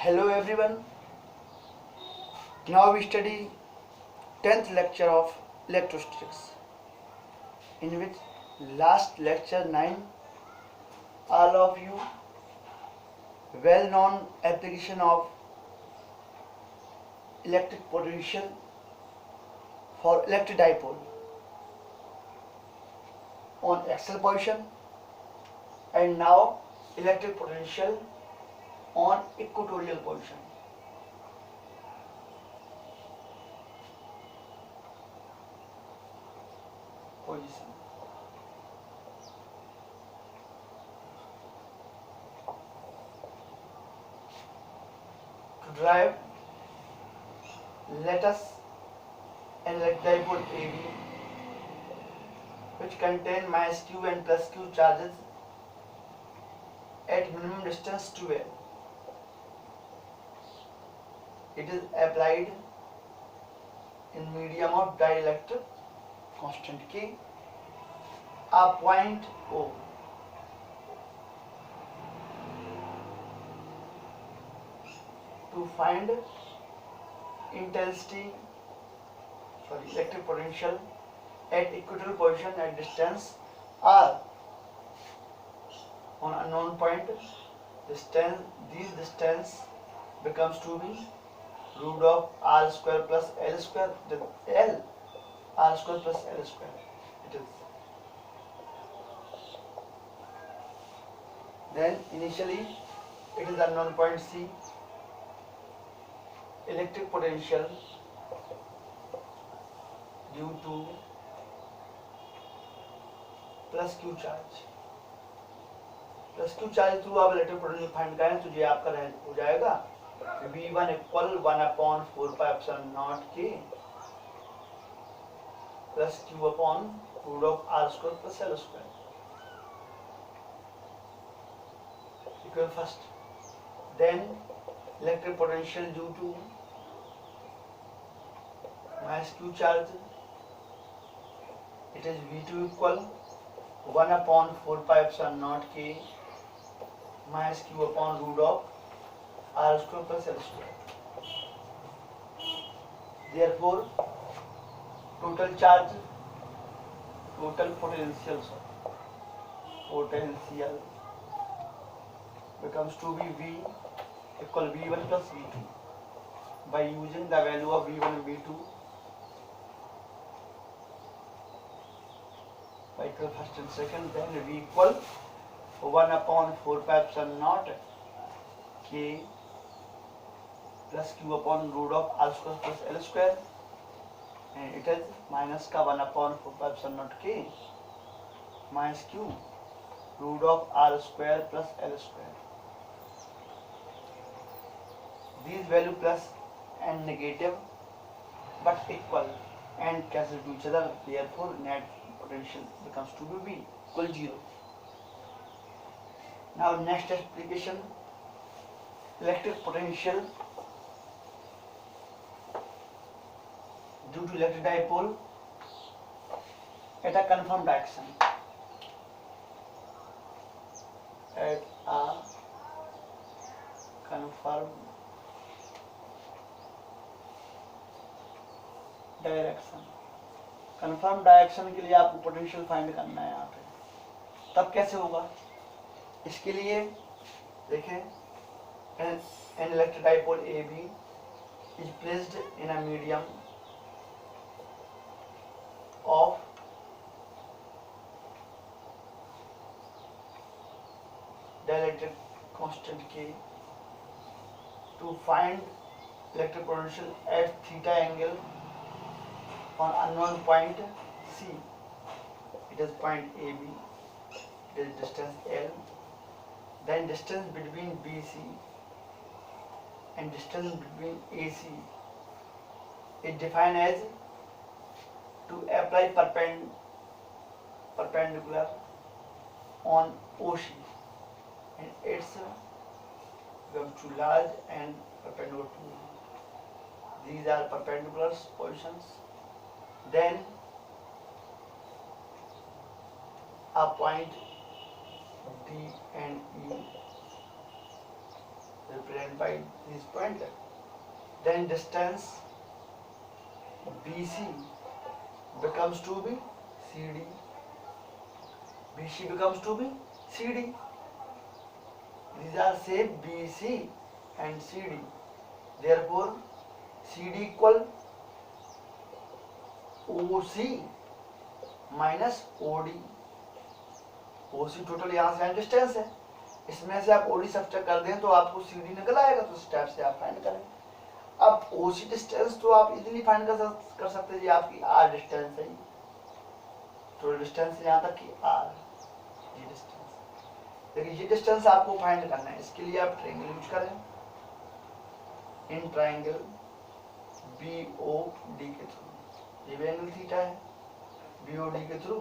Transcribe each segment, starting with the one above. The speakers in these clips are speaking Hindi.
Hello everyone. Now we study 10th lecture of electrostatics, in which last lecture 9 all of you well known application of electric potential for electric dipole on axial position, and now electric potential on equatorial position. To derive, let us an electric dipole AB which contain minus q and plus q charges at minimum distance to L. It is applied in medium of dielectric constant K, a point O. To find electric potential at equatorial position at distance R on unknown point, this distance becomes to be root of R square plus L square, L R square plus L square. It is. Then initially it is unknown point C. Electric potential due to plus Q charge through आप इलेक्ट्रिक पोटेंशियल फाइंड करें तो ये आपका हो जाएगा V1 equal 1/4πε0 K plus Q upon root of R square plus L square equal first. Then electric potential due to minus Q charge, it is V2 equal 1/4πε0 K minus Q upon root of R square plus L square. Therefore, total potential becomes to be V equal V1 plus V2 by using the value of V1 and V2 by equal first and second. Then V equal 1/4πε0 K plus Q upon root of R square plus L square, and it is minus का 1/4πε0 K minus Q root of R square plus L square. These value plus and negative but equal and cancel to each other. Therefore, net potential becomes to be V equal 0. Now next application, electric potential due to electric dipole at a confirmed direction. At a confirmed direction. Confirm direction के लिए आपको पोटेंशियल फाइंड करना है यहाँ पे. तब कैसे होगा? इसके लिए देखें, an electric dipole AB is placed in a medium of dielectric constant K. To find electric potential at theta angle on unknown point C, it is point AB, it is distance L, then distance between BC and distance between AC is defined as to apply perpendicular on OC, and it's becomes too large and perpendicular to these are perpendicular positions. Then a point D and E represented by this pointer. Then distance BC becomes to be CD. BC becomes to be CD. These are same BC and CD. Therefore, CD equal OC minus OD. OC total यहाँ से डिस्टेंस है, इसमें से आप OD सब्ट्रैक्ट कर दें तो आपको CD निकल आएगा, तो स्टेप से आप फाइंड करें। अब OC डिस्टेंस तो आप इजीली फाइंड कर सकते हैं, ये आपकी R डिस्टेंस है, टोटल डिस्टेंस यहाँ तक की R ये डिस्टेंस। देखिए ये डिस्टेंस आपको फाइंड करना है, इसके लिए आप ट्रायंगल यूज करें। इन ट्रायंगल BOD के थ्रू, ये भी एंगल थीटा है, BOD के थ्रू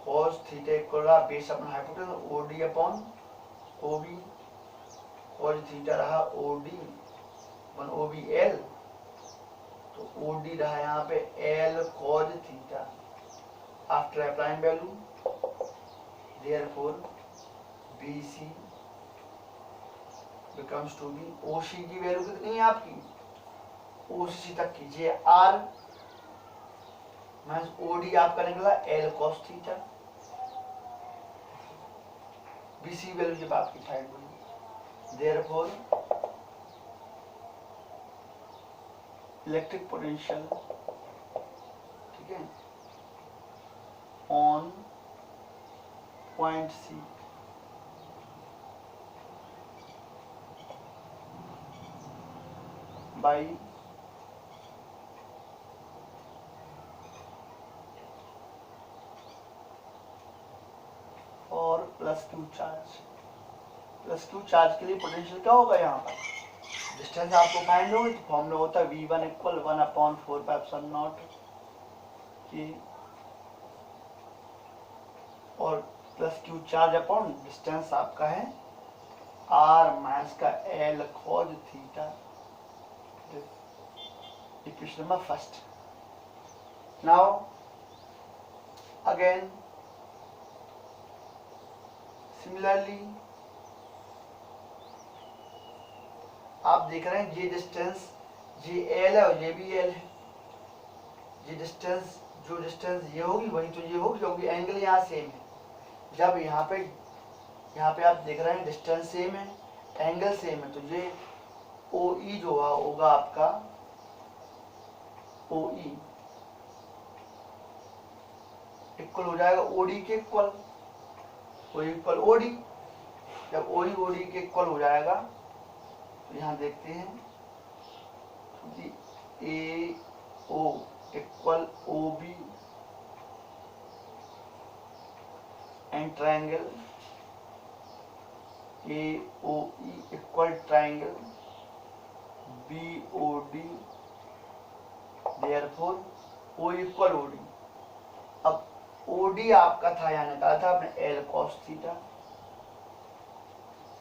cos थीटा इक्वल रहा बेस अपना hypotenuse OD upon OB, cos theta रहा OD अपन OBL, तो OD रहा यहाँ पे L cos theta. After applying value, therefore BC becomes to be OC की वैल्यू कितनी है आपकी, OC तक कीजिए R माइनस OD आपका निकला L cos theta. BC value जब आपकी फाइंड हुई, देयरफॉर इलेक्ट्रिक पोटेंशियल, ठीक है, ऑन पॉइंट C बाई और plus Q charge. Plus Q charge के लिए पोटेंशियल क्या होगा, यहाँ पर डिस्टेंस आपको फाइंड होगी तो फॉर्मूला होता है V1 इक्वल 1/4πε0 की और plus Q charge upon distance आपका है R माइनस का L cos theta. Equation number first. Now again similarly आप देख रहे हैं ये डिस्टेंस ये L है और ये भी L है, ये डिस्टेंस जो डिस्टेंस ये होगी वही तो ये होगी, क्योंकि एंगल यहाँ सेम है। जब यहाँ पे आप देख रहे हैं डिस्टेंस सेम है, एंगल सेम है, तो ये OE जो होगा आपका OE इक्वल हो जाएगा OD के इक्वल, OE इक्वल OD। जब OE OD के इक्वल हो जाएगा तो यहाँ देखते हैं AO equal OB and triangle AOE equal triangle BOD, therefore O equal OD। अब OD आपका था यहाँ निकाला था आपने L cos थीटा,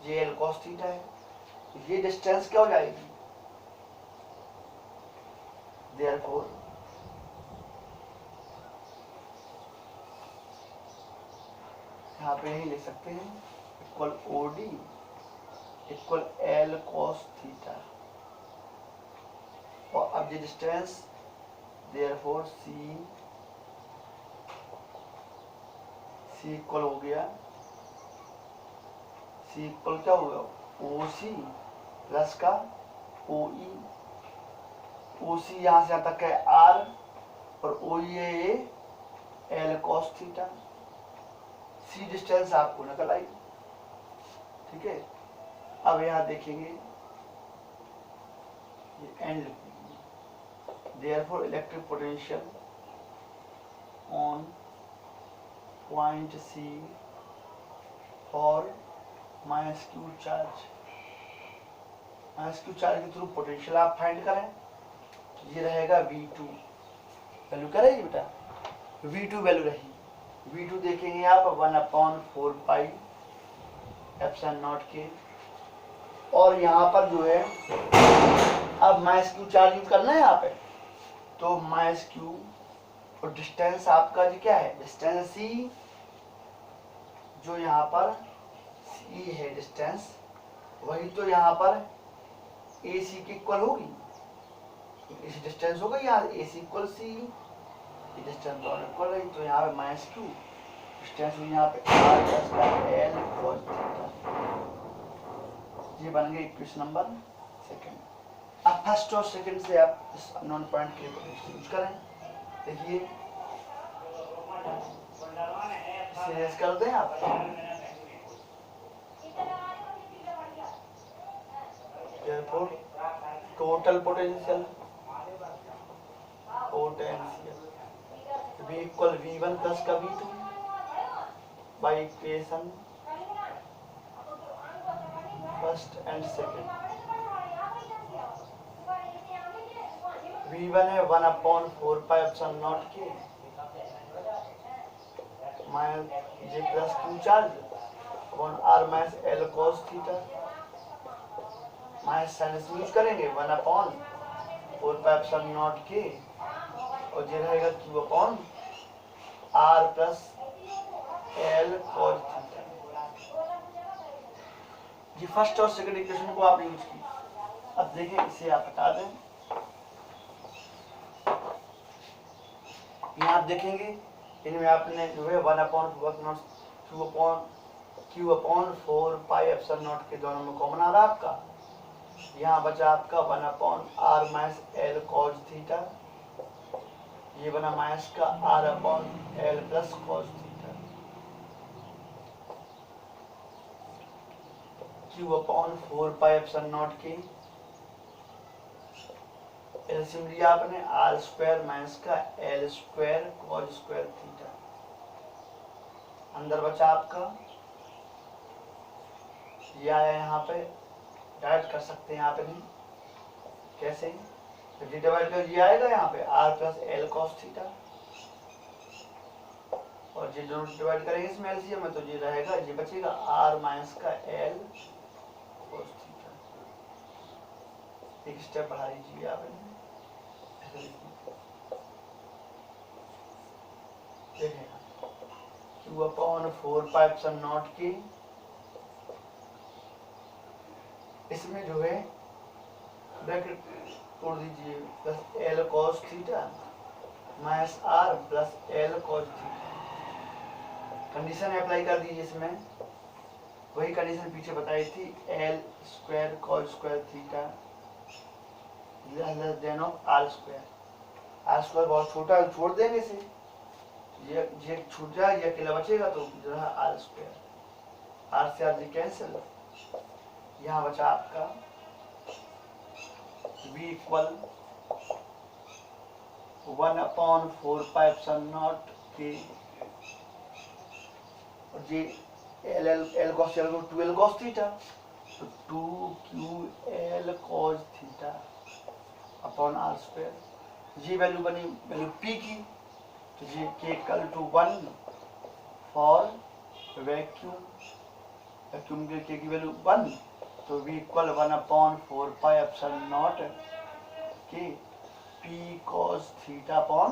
ये L cos थीटा है, ये डिस्टेंस क्या हो जाएगी, देयरफॉर यहाँ पे ही लिख सकते हैं equal OD equal L cos theta. और अब ये डिस्टेंस देयरफॉर C इक्वल हो गया, C इक्वल क्या होगा OC प्लस का OE, OC यहाँ से तक है R और OE है L cos theta. C distance आपको निकल आई, ठीक है। अब यहाँ देखेंगे ये एंड लिखेंगे, therefore electric potential on point C और minus Q charge, minus Q charge के थ्रू पोटेंशियल आप फाइंड करें, ये रहेगा V2 वैल्यू क्या रहेगी बेटा, V2 वैल्यू रहेगी। V2 देखेंगे आप 1/4πε0 के, और यहाँ पर जो है अब माइनस Q चार्ज यूज करना है यहाँ पे, तो माइनस Q और डिस्टेंस आपका जो क्या है, डिस्टेंस C जो यहाँ पर C है डिस्टेंस, वही तो यहाँ पर ए सी के इक्वल होगी, इस डिस्टेंस होगा यहाँ ए सी इक्वल सी, डिस्टेंस दोनों इक्वल है, तो यहाँ पे माइनस क्यू डिस्टेंस हुई यहाँ पे आर प्लस का एल कोस थीटा। ये बन गई इक्वेशन नंबर सेकंड। अब फर्स्ट और सेकंड से आप इस अननोन पॉइंट के लिए पोटेंशियल यूज करें। देखिए सीरीज कर दें आप, total potential V equal V1 plus का V2 by equation first and second. V1 है 1/4πε0 के minus J plus Q charge upon R minus L cos theta, minus sign use करेंगे 1/4πε0 के, और ये रहेगा Q अपॉन R plus L cos theta. ये फर्स्ट और सेकंड इक्वेशन को आपने यूज की। अब देखें इसे आप हटा दें, यहाँ आप देखेंगे इनमें आपने जो है 1/4 Q अपॉन 4πε0 के दोनों में कॉमन आ रहा है आपका। यहाँ बचा आपका 1/R minus L cos theta, ये बना माइनस का R upon L plus cos theta. Q upon 4πε0 के एलसीएम लिया आपने R स्क्वायर माइनस का L square cos square theta. अंदर बचा आपका ये आया, यहाँ पे डायरेक्ट कर सकते हैं, यहाँ पे नहीं कैसे, तो डी डिवाइड कर ये आएगा यहाँ पे R plus L cos theta, और ये दोनों डिवाइड करेंगे इसमें एलसीएम में, तो ये रहेगा, ये बचेगा R माइनस का L cos थीटा। एक स्टेप बढ़ा लीजिए आप, देखेगा Q अपॉन 4πε0 के, इसमें जो है ब्रैकेट तोड़ दीजिए, plus L cos theta minus R plus L cos theta. Condition apply कर दीजिए इसमें, वही कंडीशन पीछे बताई थी, L square cos square theta less than of R square. R square बहुत छोटा है, छोड़ देंगे इसे, ये छूट जाए, ये अकेला बचेगा, तो जो है R स्क्वायर, R से R कैंसिल, यहाँ बचा आपका V इक्वल 1/4πε0 के, और ये L cos 2L cos theta, तो 2QL cos theta upon R square. ये वैल्यू बनी वैल्यू P की, तो ये K equal to 1 for vacuum, vacuum के K की वैल्यू 1, तो V इक्वल 1/4πε0 के P cos theta upon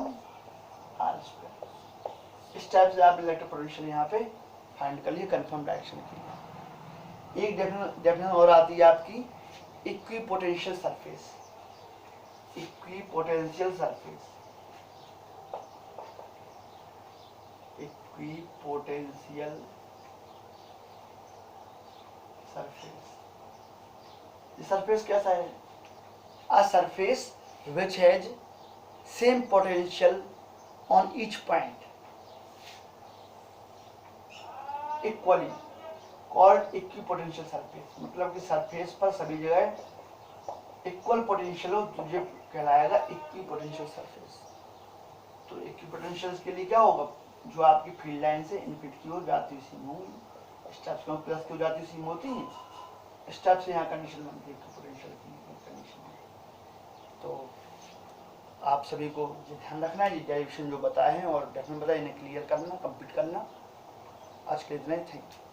R square. इस टाइप से आप इलेक्ट्रिक पोटेंशियल यहाँ पे फाइंड कर लिए कंफर्म डायरेक्शन के लिए। एक डेफिनेशन और आती है आपकी equipotential surface. Equipotential surface, equipotential surface, ये सरफेस कैसा है? A surface which has same potential on each point equally called equipotential surface। मतलब कि सरफेस पर सभी जगह इक्वल पोटेंशियल हो, तो ये कहलाएगा इक्विपोटेंशियल सरफेस। तो इक्विपोटेंशियल के लिए क्या होगा, जो आपकी फील्ड लाइन से इनफिट की ओर जाती हुई सीम होगी, स्टेप्स में प्लस की ओर जाती हुई सीम होती है, स्टेप से यहाँ कंडीशन बनती है इक्विपोटेंशियल की कंडीशन। तो आप सभी को ये ध्यान रखना है, ये डेरिवेशन जो बताए हैं और डेफिनेट बताए, इन्हें क्लियर करना, कंप्लीट करना। आज के लिए इतना ही, थैंक यू।